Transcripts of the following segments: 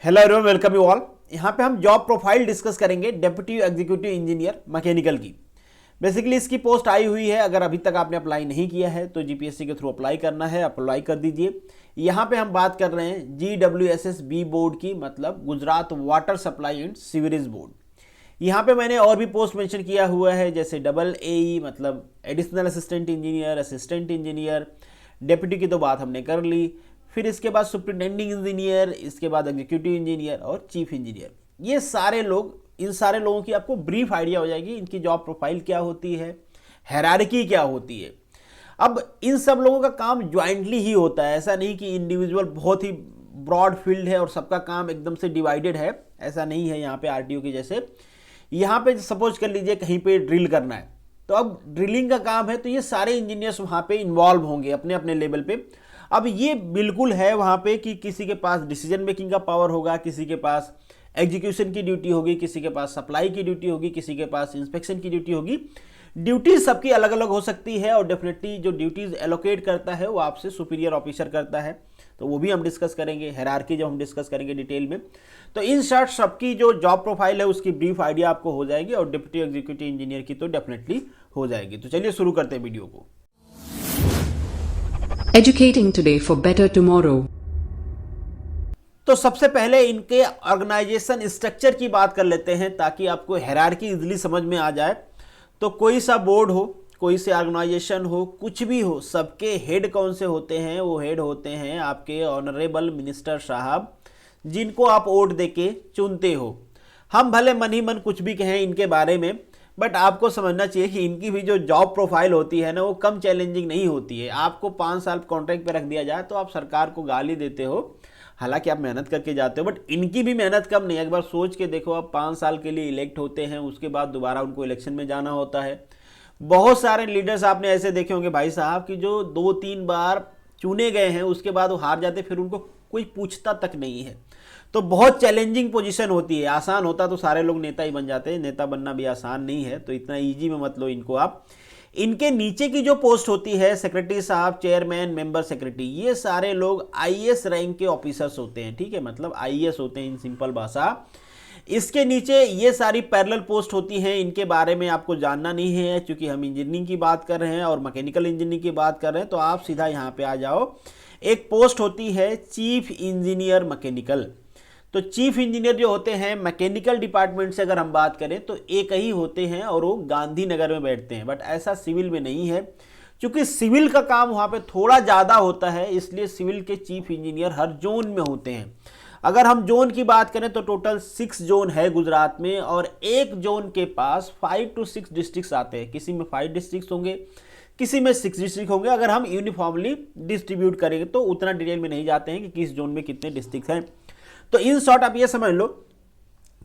Hello everyone, welcome you all. यहाँ पे हम जॉब प्रोफाइल डिस्कस करेंगे डेप्यूटी एग्जीक्यूटिव इंजीनियर मैकेनिकल की। बेसिकली इसकी पोस्ट आई हुई है। अगर अभी तक आपने अप्लाई नहीं किया है तो जीपीएससी के थ्रू अप्लाई करना है, अप्लाई कर दीजिए। यहाँ पे हम बात कर रहे हैं GWSSB बोर्ड की, मतलब Gujarat water supply and sewerage board. यहाँ पे मैंने और भी पोस्ट मेंशन किया हुआ है, जैसे AA मतलब additional assistant engineer, assistant engineer. Deputy की तो बात हमने कर ली। फिर इसके बाद सुपरिटेंडिंग इंजीनियर, इसके बाद एग्जीक्यूटिव इंजीनियर और चीफ इंजीनियर। ये सारे लोग, इन सारे लोगों की आपको ब्रीफ आइडिया हो जाएगी, इनकी जॉब प्रोफाइल क्या होती है, हायरार्की क्या होती है। अब इन सब लोगों का काम ज्वाइंटली ही होता है, ऐसा नहीं कि इंडिविजुअल बहुत ही ब्रॉड फील्ड है और सबका काम एकदम से डिवाइडेड है, ऐसा नहीं है। यहाँ पे आरटीओ के जैसे यहाँ पे सपोज कर लीजिए कहीं पे ड्रिल करना है, तो अब ड्रिलिंग का काम है तो ये सारे इंजीनियर्स वहाँ पे इन्वॉल्व होंगे अपने अपने लेवल पे। अब ये बिल्कुल है वहाँ पे कि किसी के पास डिसीजन मेकिंग का पावर होगा, किसी के पास एग्जीक्यूशन की ड्यूटी होगी, किसी के पास सप्लाई की ड्यूटी होगी, किसी के पास इंस्पेक्शन की ड्यूटी होगी। ड्यूटीज सबकी अलग अलग हो सकती है और डेफिनेटली जो ड्यूटीज एलोकेट करता है वो आपसे सुपीरियर ऑफिसर करता है, तो वो भी हम डिस्कस करेंगे। हायरार्की जब हम डिस्कस करेंगे डिटेल में, तो इन शॉर्ट सबकी जो जॉब प्रोफाइल है उसकी ब्रीफ आइडिया आपको हो जाएगी और डिप्टी एग्जीक्यूटिव इंजीनियर की तो डेफिनेटली हो जाएगी। तो चलिए शुरू करते हैं वीडियो को। Educating today for better tomorrow. तो सबसे पहले इनके ऑर्गेनाइजेशन स्ट्रक्चर की बात कर लेते हैं ताकि आपको हायरार्की इजीली समझ में आ जाए। तो कोई सा बोर्ड हो, कोई से ऑर्गेनाइजेशन हो, कुछ भी हो, सबके हेड कौन से होते हैं? वो हेड होते हैं आपके ऑनरेबल मिनिस्टर साहब, जिनको आप वोट देके चुनते हो। हम भले मन ही मन कुछ भी कहें इनके बारे में, बट आपको समझना चाहिए कि इनकी भी जो जॉब प्रोफाइल होती है ना, वो कम चैलेंजिंग नहीं होती है। आपको 5 साल कॉन्ट्रैक्ट पे रख दिया जाए तो आप सरकार को गाली देते हो, हालांकि आप मेहनत करके जाते हो, बट इनकी भी मेहनत कम नहीं है। एक बार सोच के देखो, आप 5 साल के लिए इलेक्ट होते हैं, उसके बाद दोबारा उनको इलेक्शन में जाना होता है। बहुत सारे लीडर्स आपने ऐसे देखे होंगे भाई साहब कि जो 2-3 बार चुने गए हैं उसके बाद वो हार जाते, फिर उनको कोई पूछता तक नहीं है। तो बहुत चैलेंजिंग पोजीशन होती है। आसान होता तो सारे लोग नेता ही बन जाते हैं, नेता बनना भी आसान नहीं है, तो इतना इजी में मत लो इनको आप। इनके नीचे की जो पोस्ट होती है, सेक्रेटरी साहब, चेयरमैन, मेंबर सेक्रेटरी, ये सारे लोग आईएएस रैंक के ऑफिसर्स होते हैं, ठीक है, मतलब आईएएस होते हैं इन सिंपल भाषा। इसके नीचे ये सारी पैरेलल पोस्ट होती हैं, इनके बारे में आपको जानना नहीं है क्योंकि हम इंजीनियरिंग की बात कर रहे हैं और मैकेनिकल इंजीनियरिंग की बात कर रहे हैं, तो आप सीधा यहाँ पे आ जाओ। एक पोस्ट होती है चीफ इंजीनियर मैकेनिकल। तो चीफ इंजीनियर जो होते हैं मैकेनिकल डिपार्टमेंट से अगर हम बात करें तो एक ही होते हैं और वो गांधीनगर में बैठते हैं, बट ऐसा सिविल में नहीं है। क्योंकि सिविल का काम वहाँ पे थोड़ा ज़्यादा होता है, इसलिए सिविल के चीफ इंजीनियर हर जोन में होते हैं। अगर हम जोन की बात करें तो टोटल 6 जोन है गुजरात में, और एक जोन के पास 5 to 6 डिस्ट्रिक्ट आते हैं। किसी में 5 डिस्ट्रिक्ट होंगे, किसी में 6 डिस्ट्रिक्ट होंगे। अगर हम यूनिफॉर्मली डिस्ट्रीब्यूट करेंगे तो उतना डिटेल में नहीं जाते हैं कि किस जोन में कितने डिस्ट्रिक्ट हैं। तो इन शॉर्ट आप ये समझ लो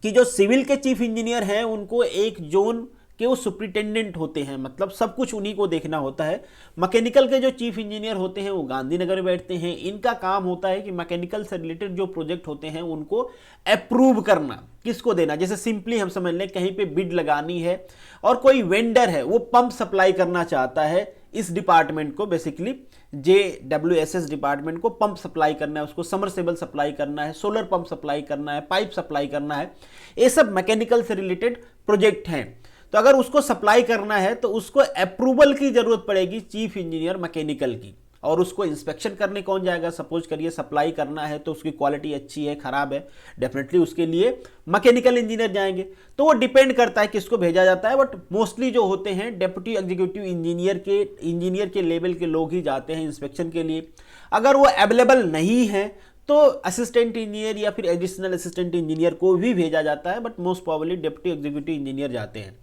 कि जो सिविल के चीफ इंजीनियर हैं उनको एक जोन के वो सुपरिटेंडेंट होते हैं, मतलब सब कुछ उन्हीं को देखना होता है। मैकेनिकल के जो चीफ इंजीनियर होते हैं वो गांधीनगर में बैठते हैं। इनका काम होता है कि मैकेनिकल से रिलेटेड जो प्रोजेक्ट होते हैं उनको अप्रूव करना, किसको देना। जैसे सिंपली हम समझ लें कहीं पे बिड लगानी है और कोई वेंडर है वो पंप सप्लाई करना चाहता है इस डिपार्टमेंट को, बेसिकली JWSS डिपार्टमेंट को पंप सप्लाई करना है, उसको समरसेबल सप्लाई करना है, सोलर पंप सप्लाई करना है, पाइप सप्लाई करना है, ये सब मैकेनिकल से रिलेटेड प्रोजेक्ट हैं। तो अगर उसको सप्लाई करना है तो उसको अप्रूवल की जरूरत पड़ेगी चीफ इंजीनियर मैकेनिकल की, और उसको इंस्पेक्शन करने कौन जाएगा? सपोज करिए सप्लाई करना है तो उसकी क्वालिटी अच्छी है, खराब है, डेफिनेटली उसके लिए मैकेनिकल इंजीनियर जाएंगे। तो वो डिपेंड करता है किसको भेजा जाता है, बट मोस्टली जो होते हैं डेप्यूटी एग्जीक्यूटिव इंजीनियर के लेवल के लोग ही जाते हैं इंस्पेक्शन के लिए। अगर वो अवेलेबल नहीं है तो असिस्टेंट इंजीनियर या फिर एडिशनल असिस्टेंट इंजीनियर को भी भेजा जाता है, but most probably deputy executive engineer जाते हैं।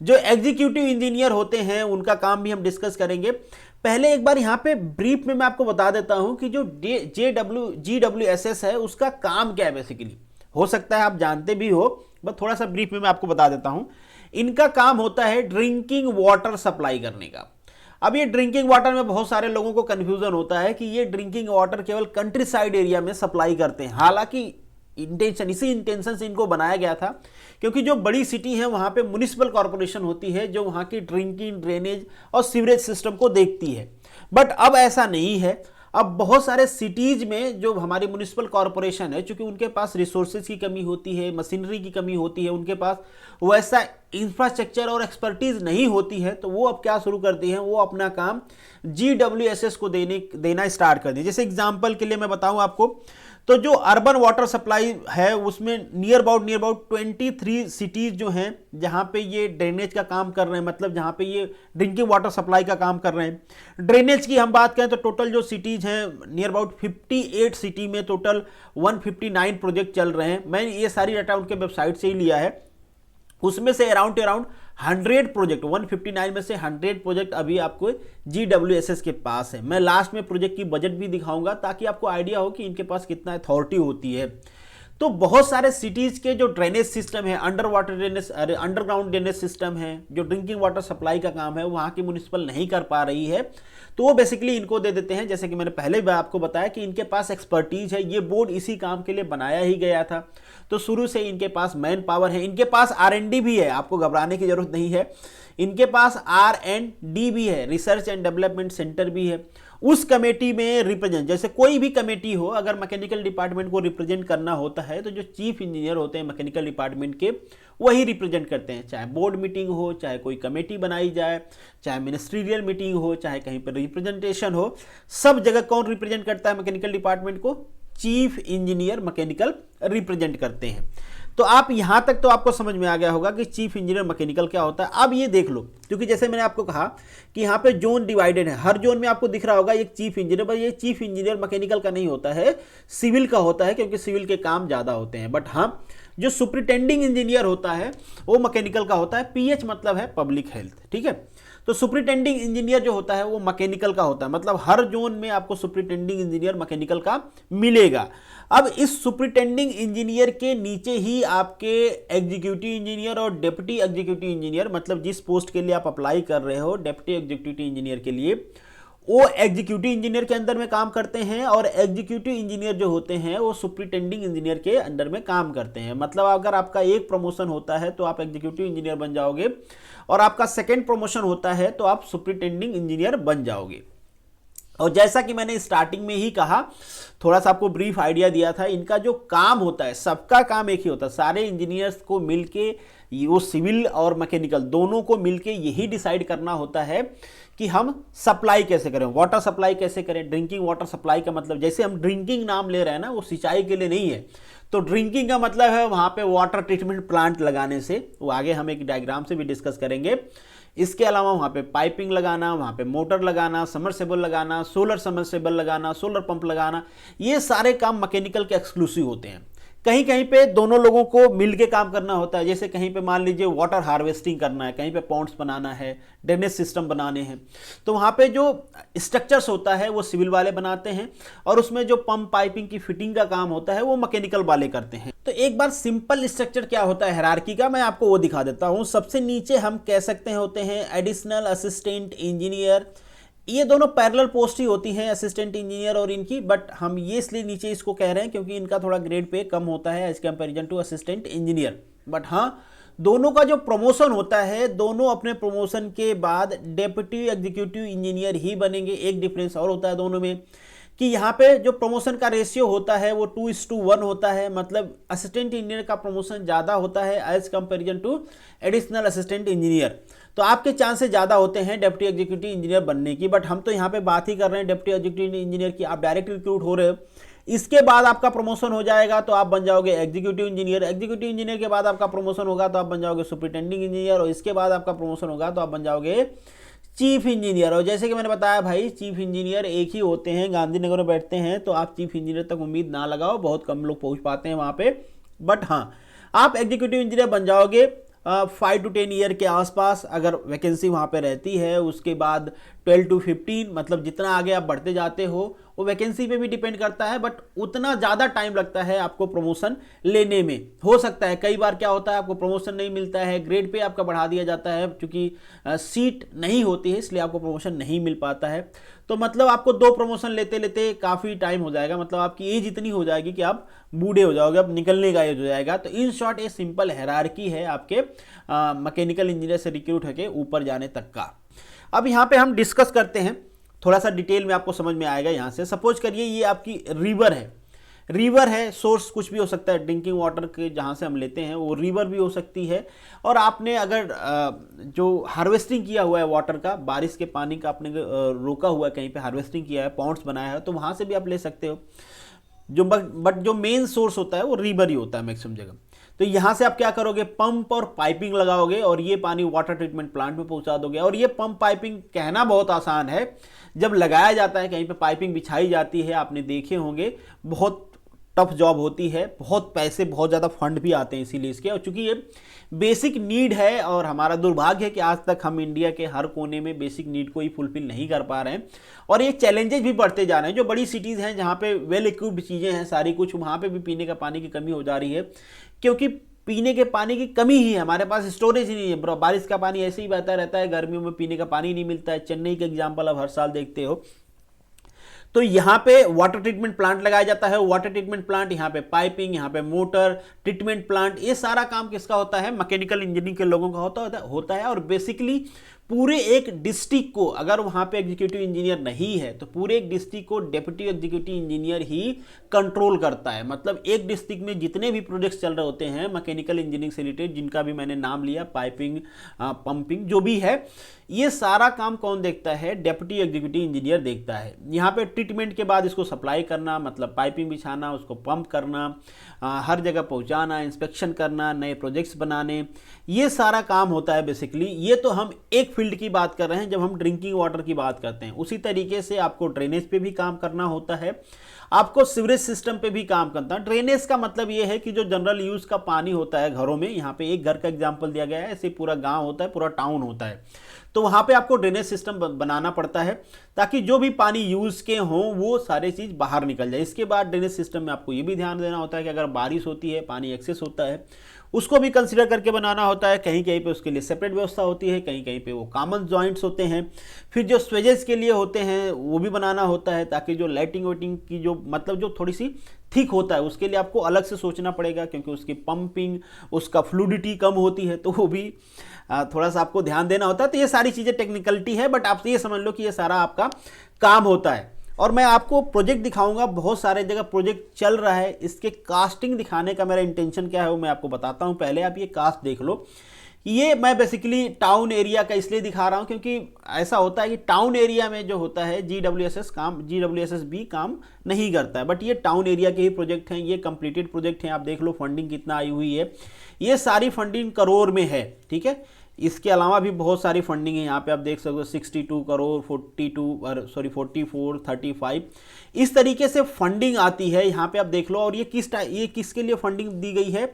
जो एग्जीक्यूटिव इंजीनियर होते हैं उनका काम भी हम डिस्कस करेंगे। पहले एक बार यहाँ पे ब्रीफ में मैं आपको बता देता हूं कि जो GWSS है उसका काम क्या है। बेसिकली हो सकता है आप जानते भी हो, बस थोड़ा सा ब्रीफ में मैं आपको बता देता हूं। इनका काम होता है ड्रिंकिंग वाटर सप्लाई करने का। अब ये ड्रिंकिंग वाटर में बहुत सारे लोगों को कंफ्यूजन होता है कि ये ड्रिंकिंग वाटर केवल कंट्री साइड एरिया में सप्लाई करते हैं। हालांकि इसी इंटेंशन से इनको बनाया गया था, क्योंकि जो बड़ी सिटी है वहां पे म्युनिसिपल कॉर्पोरेशन होती है जो वहां की ड्रिंकिंग, ड्रेनेज और सीवरेज सिस्टम को देखती है। बट अब ऐसा नहीं है। अब बहुत सारे सिटीज में जो हमारी म्युनिसिपल कॉरपोरेशन है, चूंकि उनके पास रिसोर्सेज की कमी होती है, मशीनरी की कमी होती है, उनके पास वैसा इंफ्रास्ट्रक्चर और एक्सपर्टीज नहीं होती है, तो वो अब क्या शुरू करती हैं, वो अपना काम GWSS को देना स्टार्ट कर दी। जैसे एग्जांपल के लिए मैं बताऊं आपको, तो जो अर्बन वाटर सप्लाई है उसमें नियर अबाउट 23 सिटीज जो हैं जहां पे ये ड्रेनेज का काम कर रहे हैं, मतलब जहां पे ये ड्रिंकिंग वाटर सप्लाई का काम कर रहे हैं। ड्रेनेज की हम बात करें तो टोटल जो सिटीज हैं नियर अबाउट 58 सिटी में टोटल 159 प्रोजेक्ट चल रहे हैं। मैंने ये सारी डाटा उनके वेबसाइट से ही लिया है। उसमें से अराउंड 100 प्रोजेक्ट, 159 में से 100 प्रोजेक्ट अभी आपको GWSS के पास है। मैं लास्ट में प्रोजेक्ट की बजट भी दिखाऊंगा ताकि आपको आइडिया हो कि इनके पास कितना अथॉरिटी होती है। तो बहुत सारे सिटीज के जो ड्रेनेज सिस्टम है, अंडरग्राउंड ड्रेनेज सिस्टम है, जो ड्रिंकिंग वाटर सप्लाई का काम है वहाँ की म्युनिसिपल नहीं कर पा रही है, तो वो बेसिकली इनको दे देते हैं। जैसे कि मैंने पहले भी आपको बताया कि इनके पास एक्सपर्टीज है, ये बोर्ड इसी काम के लिए बनाया ही गया था, तो शुरू से इनके पास मैन पावर है, इनके पास R&D भी है, आपको घबराने की जरूरत नहीं है। इनके पास R&D भी है, रिसर्च एंड डेवलपमेंट सेंटर भी है। उस कमेटी में रिप्रेजेंट, जैसे कोई भी कमेटी हो, अगर मैकेनिकल डिपार्टमेंट को रिप्रेजेंट करना होता है तो जो चीफ इंजीनियर होते हैं मैकेनिकल डिपार्टमेंट के, वही रिप्रेजेंट करते हैं। चाहे बोर्ड मीटिंग हो, चाहे कोई कमेटी बनाई जाए, चाहे मिनिस्ट्रियल मीटिंग हो, चाहे कहीं पर रिप्रेजेंटेशन हो, सब जगह कौन रिप्रेजेंट करता है मैकेनिकल डिपार्टमेंट को? चीफ इंजीनियर मैकेनिकल रिप्रेजेंट करते हैं। तो आप यहां तक तो आपको समझ में आ गया होगा कि चीफ इंजीनियर मैकेनिकल क्या होता है। अब ये देख लो, क्योंकि जैसे मैंने आपको कहा कि यहाँ पे जोन डिवाइडेड है, हर जोन में आपको दिख रहा होगा एक चीफ इंजीनियर, पर ये चीफ इंजीनियर मैकेनिकल का नहीं होता है, सिविल का होता है, क्योंकि सिविल के काम ज़्यादा होते हैं। बट हाँ, जो सुपरिटेंडिंग इंजीनियर होता है वो मैकेनिकल का होता है। PH मतलब है पब्लिक हेल्थ, ठीक है। तो सुपरिटेंडिंग इंजीनियर जो होता है वो मैकेनिकल का होता है, मतलब हर जोन में आपको सुपरिटेंडिंग इंजीनियर मैकेनिकल का मिलेगा। अब इस सुपरिटेंडिंग इंजीनियर के नीचे ही आपके एग्जीक्यूटिव इंजीनियर और डेप्यूटी एग्जीक्यूटिव इंजीनियर, मतलब जिस पोस्ट के लिए आप अप्लाई कर रहे हो डेप्यूटी एग्जीक्यूटिव इंजीनियर के लिए, वो एग्जीक्यूटिव इंजीनियर के अंदर में काम करते हैं, और एग्जीक्यूटिव इंजीनियर जो होते हैं वो सुपरिटेंडिंग इंजीनियर के अंडर में काम करते हैं। मतलब अगर आपका एक प्रमोशन होता है तो आप एग्जीक्यूटिव इंजीनियर बन जाओगे, और आपका सेकंड प्रमोशन होता है तो आप सुपरिटेंडिंग इंजीनियर बन जाओगे। और जैसा कि मैंने स्टार्टिंग में ही कहा, थोड़ा सा आपको ब्रीफ आइडिया दिया था, इनका जो काम होता है, सबका काम एक ही होता है। सारे इंजीनियर्स को मिलके, वो सिविल और मैकेनिकल दोनों को मिलके यही डिसाइड करना होता है कि हम सप्लाई कैसे करें, वाटर सप्लाई कैसे करें। ड्रिंकिंग वाटर सप्लाई का मतलब, जैसे हम ड्रिंकिंग नाम ले रहे हैं ना, वो सिंचाई के लिए नहीं है। तो ड्रिंकिंग का मतलब है वहाँ पे वाटर ट्रीटमेंट प्लांट लगाने से, वो आगे हम एक डायग्राम से भी डिस्कस करेंगे। इसके अलावा वहाँ पे पाइपिंग लगाना, वहाँ पे मोटर लगाना, समरसेबल लगाना, सोलर समरसेबल लगाना, सोलर पंप लगाना, ये सारे काम मैकेनिकल के एक्सक्लूसिव होते हैं। कहीं कहीं पे दोनों लोगों को मिलके काम करना होता है। जैसे कहीं पे मान लीजिए वाटर हार्वेस्टिंग करना है, कहीं पे पॉन्ड्स बनाना है, ड्रेनेज सिस्टम बनाने हैं, तो वहाँ पे जो स्ट्रक्चर्स होता है वो सिविल वाले बनाते हैं, और उसमें जो पंप पाइपिंग की फिटिंग का काम होता है वो मैकेनिकल वाले करते हैं। तो एक बार सिंपल स्ट्रक्चर क्या होता है हायरार्की का, मैं आपको वो दिखा देता हूँ। सबसे नीचे हम कह सकते हैं होते हैं एडिशनल असिस्टेंट इंजीनियर। ये दोनों पैरेलल पोस्ट ही होती हैं, असिस्टेंट इंजीनियर और इनकी, बट हम ये इसलिए नीचे इसको कह रहे हैं क्योंकि इनका थोड़ा ग्रेड पे कम होता है as comparison to assistant engineer. But हाँ, दोनों का जो प्रमोशन होता है, दोनों अपने प्रमोशन के बाद डेप्यूटी एग्जीक्यूटिव इंजीनियर ही बनेंगे। एक डिफरेंस और होता है दोनों में कि यहाँ पे जो प्रमोशन का रेशियो होता है वो 2:1 होता है, मतलब असिस्टेंट इंजीनियर का प्रमोशन ज़्यादा होता है as comparison to additional assistant engineer. तो आपके चांसेस ज़्यादा होते हैं डेप्यूटी एग्जीक्यूटिव इंजीनियर बनने की। बट हम तो यहाँ पे बात ही कर रहे हैं डेप्यूटी एग्जीक्यूटिव इंजीनियर की। आप डायरेक्ट रिक्रूट हो रहे हो, इसके बाद आपका प्रमोशन हो जाएगा तो आप बन जाओगे एग्जीक्यूटिव इंजीनियर। एग्जीक्यूटिव इंजीनियर के बाद आपका प्रमोशन होगा तो आप बन जाओगे सुपरिटेंडिंग इंजीनियर, और इसके बाद आपका प्रमोशन होगा तो आप बन जाओगे चीफ इंजीनियर। और जैसे कि मैंने बताया भाई, चीफ इंजीनियर एक ही होते हैं, गांधीनगर में बैठते हैं, तो आप चीफ इंजीनियर तक उम्मीद ना लगाओ, बहुत कम लोग पहुंच पाते हैं वहाँ पे। बट हाँ, आप एग्जीक्यूटिव इंजीनियर बन जाओगे 5 to 10 ईयर के आसपास, अगर वैकेंसी वहाँ पे रहती है। उसके बाद 12 to 15, मतलब जितना आगे आप बढ़ते जाते हो वो वैकेंसी पे भी डिपेंड करता है, बट उतना ज़्यादा टाइम लगता है आपको प्रमोशन लेने में। हो सकता है कई बार क्या होता है, आपको प्रमोशन नहीं मिलता है, ग्रेड पे आपका बढ़ा दिया जाता है, क्योंकि सीट नहीं होती है इसलिए आपको प्रमोशन नहीं मिल पाता है। तो मतलब आपको 2 प्रमोशन लेते लेते काफ़ी टाइम हो जाएगा, मतलब आपकी एज इतनी हो जाएगी कि आप बूढ़े हो जाओगे, अब निकलने का एज हो जाएगा। तो इन शॉर्ट ये सिंपल हायरार्की है आपके मैकेनिकल इंजीनियर से रिक्रूट होकर ऊपर जाने तक का। अब यहाँ पे हम डिस्कस करते हैं थोड़ा सा डिटेल में आपको समझ में आएगा। यहाँ से सपोज करिए ये आपकी रिवर है, सोर्स कुछ भी हो सकता है, ड्रिंकिंग वाटर के जहाँ से हम लेते हैं वो रिवर भी हो सकती है। और आपने अगर जो हार्वेस्टिंग किया हुआ है वाटर का, बारिश के पानी का आपने रोका हुआ है, कहीं पे हार्वेस्टिंग किया है, पॉन्ड्स बनाया है, तो वहाँ से भी आप ले सकते हो। बट जो मेन सोर्स होता है वो रिवर ही होता है मैक्सिमम जगह। तो यहाँ से आप क्या करोगे, पंप और पाइपिंग लगाओगे और ये पानी वाटर ट्रीटमेंट प्लांट में पहुँचा दोगे। और ये पंप पाइपिंग कहना बहुत आसान है, जब लगाया जाता है कहीं पे पाइपिंग बिछाई जाती है, आपने देखे होंगे बहुत टफ जॉब होती है, बहुत पैसे, बहुत ज़्यादा फंड भी आते हैं इसीलिए इसके। और चूंकि ये बेसिक नीड है और हमारा दुर्भाग्य है कि आज तक हम इंडिया के हर कोने में बेसिक नीड को ही फुलफिल नहीं कर पा रहे हैं। और ये चैलेंजेस भी बढ़ते जा रहे हैं। जो बड़ी सिटीज़ हैं जहाँ पे वेल इक्विप्ड चीज़ें हैं सारी कुछ, वहाँ पे भी पीने का पानी की कमी हो जा रही है, क्योंकि पीने के पानी की कमी ही है, हमारे पास स्टोरेज ही नहीं है। बारिश का पानी ऐसे ही बहता रहता है, गर्मियों में पीने का पानी नहीं मिलता है। चेन्नई का एग्जाम्पल आप हर साल देखते हो। तो यहाँ पे वाटर ट्रीटमेंट प्लांट लगाया जाता है। वाटर ट्रीटमेंट प्लांट, यहाँ पे पाइपिंग, यहाँ पे मोटर, ट्रीटमेंट प्लांट, ये सारा काम किसका होता है, मैकेनिकल इंजीनियरिंग के लोगों का होता है। और बेसिकली पूरे एक डिस्ट्रिक्ट को, अगर वहाँ पे एग्जीक्यूटिव इंजीनियर नहीं है तो पूरे एक डिस्ट्रिक्ट को डेप्यूटी एग्जीक्यूटिव इंजीनियर ही कंट्रोल करता है। मतलब एक डिस्ट्रिक्ट में जितने भी प्रोजेक्ट्स चल रहे होते हैं मैकेनिकल इंजीनियरिंग से रिलेटेड, जिनका भी मैंने नाम लिया, पाइपिंग, पंपिंग, जो भी है, ये सारा काम कौन देखता है, डेप्यूटी एग्जीक्यूटिव इंजीनियर देखता है। यहाँ पे ट्रीटमेंट के बाद इसको सप्लाई करना, मतलब पाइपिंग बिछाना, उसको पंप करना, हर जगह पहुँचाना, इंस्पेक्शन करना, नए प्रोजेक्ट्स बनाने, ये सारा काम होता है बेसिकली। ये तो हम एक फील्ड की बात कर रहे हैं। जब हम ड्रिंकिंग वाटर की बात करते हैं, उसी तरीके से आपको ड्रेनेज पे भी काम करना होता है, आपको सीवरेज सिस्टम पे भी काम करना है। ड्रेनेज का मतलब ये है कि जो जनरल यूज का पानी होता है घरों में, यहाँ पे एक घर का एग्जांपल दिया गया है, ऐसे पूरा गांव होता है, पूरा टाउन होता है, तो वहाँ पे आपको ड्रेनेज सिस्टम बनाना पड़ता है ताकि जो भी पानी यूज के हों वो सारे चीज़ बाहर निकल जाए। इसके बाद ड्रेनेज सिस्टम में आपको ये भी ध्यान देना होता है कि अगर बारिश होती है, पानी एक्सेस होता है, उसको भी कंसीडर करके बनाना होता है। कहीं कहीं पे उसके लिए सेपरेट व्यवस्था होती है, कहीं कहीं पे वो कॉमन जॉइंट्स होते हैं। फिर जो स्वेजेस के लिए होते हैं वो भी बनाना होता है, ताकि जो लाइटिंग वाइटिंग की जो मतलब जो थोड़ी सी थिक होता है उसके लिए आपको अलग से सोचना पड़ेगा, क्योंकि उसकी पंपिंग, उसका फ्लूडिटी कम होती है, तो वो भी थोड़ा सा आपको ध्यान देना होता है। तो ये सारी चीज़ें टेक्निकलिटी है, बट आप ये समझ लो कि ये सारा आपका काम होता है। और मैं आपको प्रोजेक्ट दिखाऊंगा, बहुत सारे जगह प्रोजेक्ट चल रहा है। इसके कास्टिंग दिखाने का मेरा इंटेंशन क्या है वो मैं आपको बताता हूं। पहले आप ये कास्ट देख लो। ये मैं बेसिकली टाउन एरिया का इसलिए दिखा रहा हूं क्योंकि ऐसा होता है कि टाउन एरिया में जो होता है GWSSB काम नहीं करता है, बट ये टाउन एरिया के ही प्रोजेक्ट हैं, ये कंप्लीटेड प्रोजेक्ट हैं। आप देख लो फंडिंग कितना आई हुई है, ये सारी फंडिंग करोड़ में है, ठीक है। इसके अलावा भी बहुत सारी फंडिंग है, यहाँ पे आप देख सकते हो 62 करोड़, 44, 35, इस तरीके से फंडिंग आती है यहाँ पे आप देख लो। और ये किसके लिए फंडिंग दी गई है,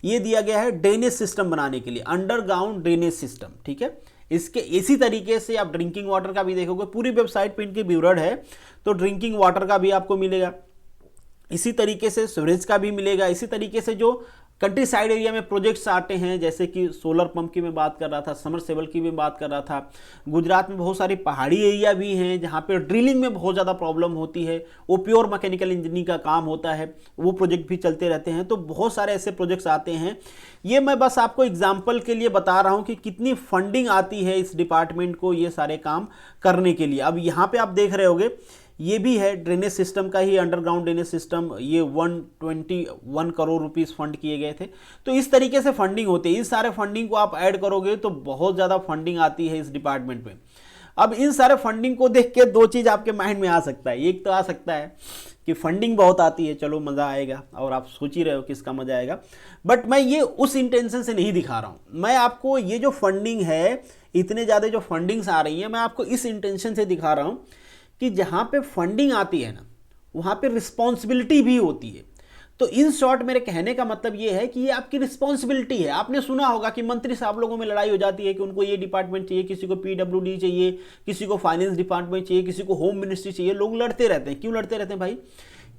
ये दिया गया है ड्रेनेज सिस्टम बनाने के लिए, अंडरग्राउंड ड्रेनेज सिस्टम, ठीक है। इसके इसी तरीके से आप ड्रिंकिंग वाटर का भी देखोगे, पूरी वेबसाइट पे इनकी विवरण है, तो ड्रिंकिंग वाटर का भी आपको मिलेगा, इसी तरीके से सीवरेज का भी मिलेगा। इसी तरीके से जो कंट्री साइड एरिया में प्रोजेक्ट्स आते हैं, जैसे कि सोलर पंप की मैं बात कर रहा था, समरसेबल की भी बात कर रहा था। गुजरात में बहुत सारी पहाड़ी एरिया भी हैं जहाँ पे ड्रिलिंग में बहुत ज़्यादा प्रॉब्लम होती है, वो प्योर मैकेनिकल इंजीनियरिंग का काम होता है, वो प्रोजेक्ट भी चलते रहते हैं। तो बहुत सारे ऐसे प्रोजेक्ट्स आते हैं। ये मैं बस आपको एग्जाम्पल के लिए बता रहा हूँ कि कितनी फंडिंग आती है इस डिपार्टमेंट को ये सारे काम करने के लिए। अब यहाँ पर आप देख रहे होगे, ये भी है ड्रेनेज सिस्टम का ही, अंडरग्राउंड ड्रेनेज सिस्टम, ये 121 करोड़ रुपीस फंड किए गए थे। तो इस तरीके से फंडिंग होती है। इस सारे फंडिंग को आप ऐड करोगे तो बहुत ज़्यादा फंडिंग आती है इस डिपार्टमेंट में। अब इन सारे फंडिंग को देख के दो चीज़ आपके माइंड में आ सकता है। एक तो आ सकता है कि फंडिंग बहुत आती है, चलो मज़ा आएगा, और आप सोच ही रहे हो किसका मज़ा आएगा, बट मैं ये उस इंटेंशन से नहीं दिखा रहा हूँ। मैं आपको ये जो फंडिंग है, इतने ज़्यादा जो फंडिंग्स आ रही हैं, मैं आपको इस इंटेंशन से दिखा रहा हूँ कि जहाँ पे फंडिंग आती है ना, वहाँ पे रिस्पॉन्सिबिलिटी भी होती है। तो इन शॉर्ट मेरे कहने का मतलब ये है कि ये आपकी रिस्पॉन्सिबिलिटी है। आपने सुना होगा कि मंत्री साहब लोगों में लड़ाई हो जाती है कि उनको ये डिपार्टमेंट चाहिए, किसी को PWD चाहिए, किसी को फाइनेंस डिपार्टमेंट चाहिए, किसी को होम मिनिस्ट्री चाहिए। लोग लड़ते रहते हैं। क्यों लड़ते रहते हैं भाई?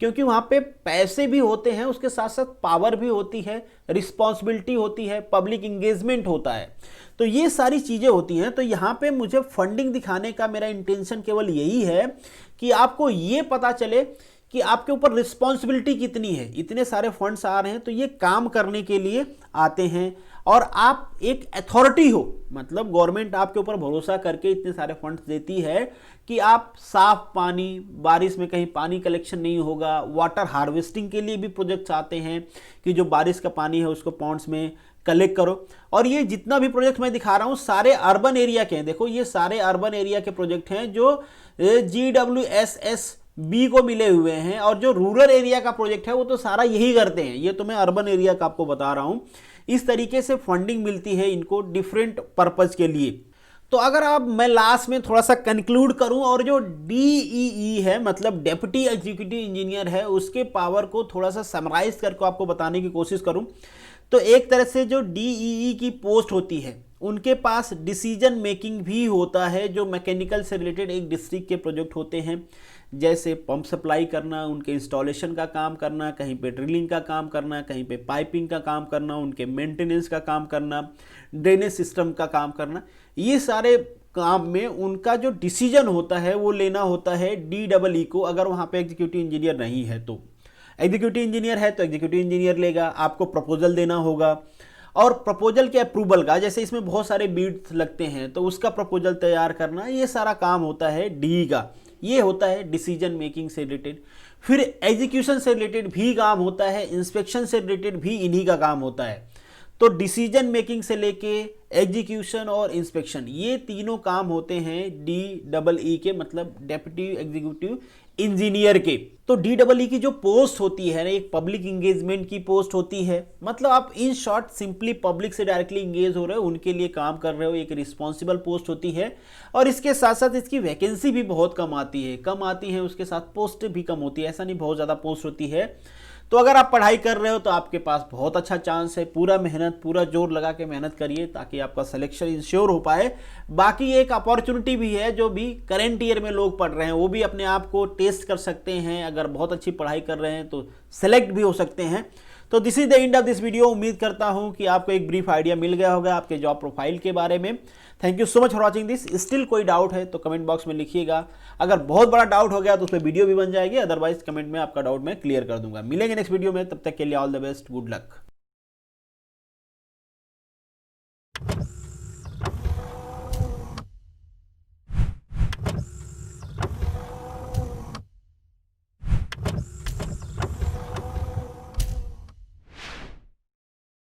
क्योंकि वहाँ पे पैसे भी होते हैं, उसके साथ साथ पावर भी होती है, रिस्पॉन्सिबिलिटी होती है, पब्लिक इंगेजमेंट होता है, तो ये सारी चीज़ें होती हैं। तो यहाँ पे मुझे फंडिंग दिखाने का मेरा इंटेंशन केवल यही है कि आपको ये पता चले कि आपके ऊपर रिस्पॉन्सिबिलिटी कितनी है। इतने सारे फंड्स आ रहे हैं तो ये काम करने के लिए आते हैं, और आप एक अथॉरिटी हो, मतलब गवर्नमेंट आपके ऊपर भरोसा करके इतने सारे फंड्स देती है कि आप साफ पानी, बारिश में कहीं पानी कलेक्शन नहीं होगा, वाटर हार्वेस्टिंग के लिए भी प्रोजेक्ट्स आते हैं कि जो बारिश का पानी है उसको पॉन्ड्स में कलेक्ट करो। और ये जितना भी प्रोजेक्ट मैं दिखा रहा हूँ सारे अर्बन एरिया के हैं। देखो ये सारे अर्बन एरिया के प्रोजेक्ट हैं जो GWSSB को मिले हुए हैं, और जो रूरल एरिया का प्रोजेक्ट है वो तो सारा यही करते हैं। ये तो मैं अर्बन एरिया का आपको बता रहा हूँ। इस तरीके से फंडिंग मिलती है इनको डिफरेंट पर्पज के लिए। तो अगर आप, मैं लास्ट में थोड़ा सा कंक्लूड करूं और जो DEE है, मतलब डेप्यूटी एग्जीक्यूटिव इंजीनियर है, उसके पावर को थोड़ा सा समराइज करके आपको बताने की कोशिश करूं, तो एक तरह से जो DEE की पोस्ट होती है उनके पास डिसीजन मेकिंग भी होता है। जो मैकेनिकल से रिलेटेड एक डिस्ट्रिक्ट के प्रोजेक्ट होते हैं, जैसे पंप सप्लाई करना, उनके इंस्टॉलेशन का काम करना, कहीं पे ड्रिलिंग का काम करना, कहीं पे पाइपिंग का काम करना, उनके मेंटेनेंस का काम करना, ड्रेनेज सिस्टम का काम करना, ये सारे काम में उनका जो डिसीजन होता है वो लेना होता है DEE को। अगर वहाँ पे एग्जीक्यूटिव इंजीनियर नहीं है तो एग्जीक्यूटिव इंजीनियर है तो एग्जीक्यूटिव इंजीनियर लेगा, आपको प्रपोजल देना होगा, और प्रपोजल के अप्रूवल का, जैसे इसमें बहुत सारे बीड्स लगते हैं तो उसका प्रपोजल तैयार करना, ये सारा काम होता है DE का। ये होता है डिसीजन मेकिंग से रिलेटेड। फिर एग्जीक्यूशन से रिलेटेड भी काम होता है, इंस्पेक्शन से रिलेटेड भी इन्हीं का काम होता है। तो डिसीजन मेकिंग से लेके एग्जीक्यूशन और इंस्पेक्शन, ये तीनों काम होते हैं DEE के, मतलब डेप्यूटी एग्जीक्यूटिव इंजीनियर के। तो DEE की जो पोस्ट होती है ना, एक पब्लिक इंगेजमेंट की पोस्ट होती है, मतलब आप इन शॉर्ट सिंपली पब्लिक से डायरेक्टली इंगेज हो रहे हो, उनके लिए काम कर रहे हो, एक रिस्पॉन्सिबल पोस्ट होती है। और इसके साथ साथ इसकी वैकेंसी भी बहुत कम आती है, उसके साथ पोस्ट भी कम होती है, ऐसा नहीं बहुत ज़्यादा पोस्ट होती है। तो अगर आप पढ़ाई कर रहे हो तो आपके पास बहुत अच्छा चांस है। पूरा मेहनत, पूरा जोर लगा के मेहनत करिए ताकि आपका सिलेक्शन इंश्योर हो पाए। बाकी एक अपॉर्चुनिटी भी है, जो भी करेंट ईयर में लोग पढ़ रहे हैं वो भी अपने आप को टेस्ट कर सकते हैं। अगर बहुत अच्छी पढ़ाई कर रहे हैं तो सेलेक्ट भी हो सकते हैं। तो this is the end of this video. उम्मीद करता हूं कि आपको एक ब्रीफ आइडिया मिल गया होगा आपके जॉब प्रोफाइल के बारे में। Thank you so much for watching this. Still कोई डाउट है तो कमेंट बॉक्स में लिखिएगा। अगर बहुत बड़ा डाउट हो गया तो उस पर वीडियो भी बन जाएगी, अदरवाइज कमेंट में आपका डाउट मैं क्लियर कर दूंगा। मिलेंगे नेक्स्ट वीडियो में, तब तक के लिए all the best, good luck.